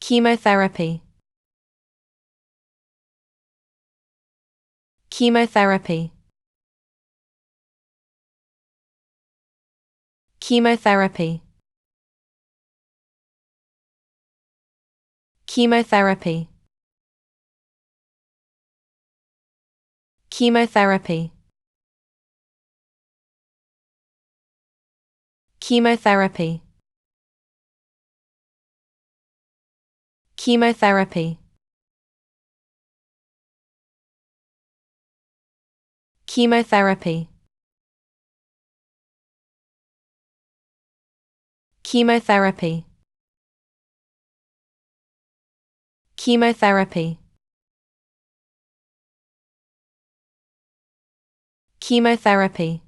chemotherapy, chemotherapy, chemotherapy, chemotherapy, chemotherapy, chemotherapy, chemotherapy, chemotherapy, chemotherapy, chemotherapy, chemotherapy,